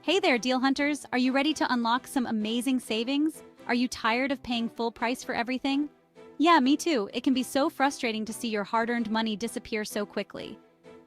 Hey there, deal hunters! Are you ready to unlock some amazing savings? Are you tired of paying full price for everything? Yeah, me too. It can be so frustrating to see your hard-earned money disappear so quickly.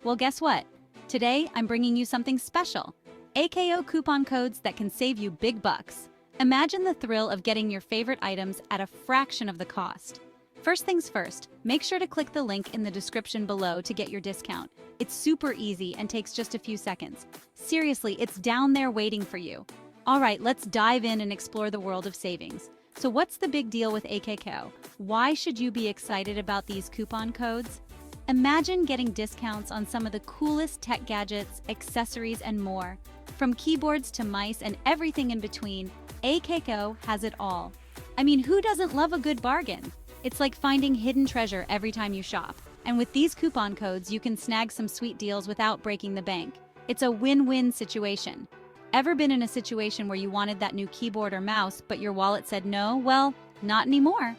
Well, guess what? Today, I'm bringing you something special. AKKO coupon codes that can save you big bucks. Imagine the thrill of getting your favorite items at a fraction of the cost. First things first, make sure to click the link in the description below to get your discount. It's super easy and takes just a few seconds. Seriously, it's down there waiting for you. All right, let's dive in and explore the world of savings. So what's the big deal with AKKO? Why should you be excited about these coupon codes? Imagine getting discounts on some of the coolest tech gadgets, accessories, and more. From keyboards to mice and everything in between, AKKO has it all. I mean, who doesn't love a good bargain? It's like finding hidden treasure every time you shop. And with these coupon codes, you can snag some sweet deals without breaking the bank. It's a win-win situation. Ever been in a situation where you wanted that new keyboard or mouse, but your wallet said no? Well, not anymore.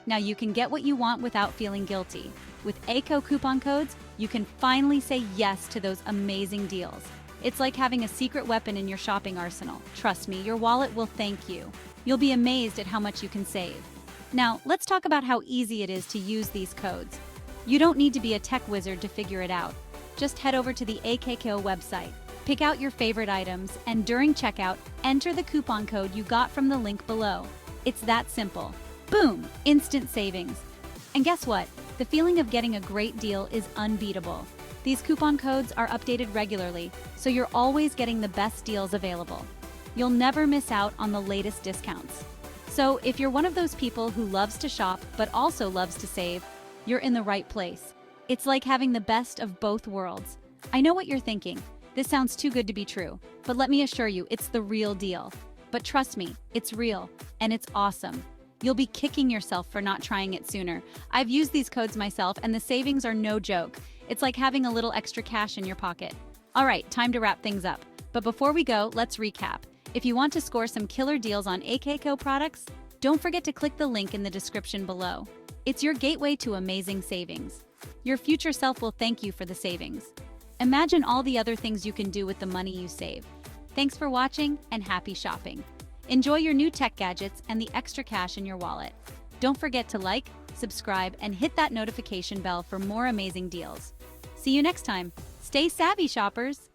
Now you can get what you want without feeling guilty. With AKKO coupon codes, you can finally say yes to those amazing deals. It's like having a secret weapon in your shopping arsenal. Trust me, your wallet will thank you. You'll be amazed at how much you can save. Now, let's talk about how easy it is to use these codes. You don't need to be a tech wizard to figure it out. Just head over to the AKKO website, pick out your favorite items, and during checkout, enter the coupon code you got from the link below. It's that simple. Boom! Instant savings. And guess what? The feeling of getting a great deal is unbeatable. These coupon codes are updated regularly, so you're always getting the best deals available. You'll never miss out on the latest discounts. So if you're one of those people who loves to shop but also loves to save, you're in the right place. It's like having the best of both worlds. I know what you're thinking. This sounds too good to be true, but let me assure you, it's the real deal. But trust me, it's real, and it's awesome. You'll be kicking yourself for not trying it sooner. I've used these codes myself, and the savings are no joke. It's like having a little extra cash in your pocket. All right, time to wrap things up. But before we go, let's recap. If you want to score some killer deals on AKKO products, don't forget to click the link in the description below. It's your gateway to amazing savings. Your future self will thank you for the savings. Imagine all the other things you can do with the money you save. Thanks for watching and happy shopping. Enjoy your new tech gadgets and the extra cash in your wallet. Don't forget to like, subscribe, and hit that notification bell for more amazing deals. See you next time. Stay savvy, shoppers!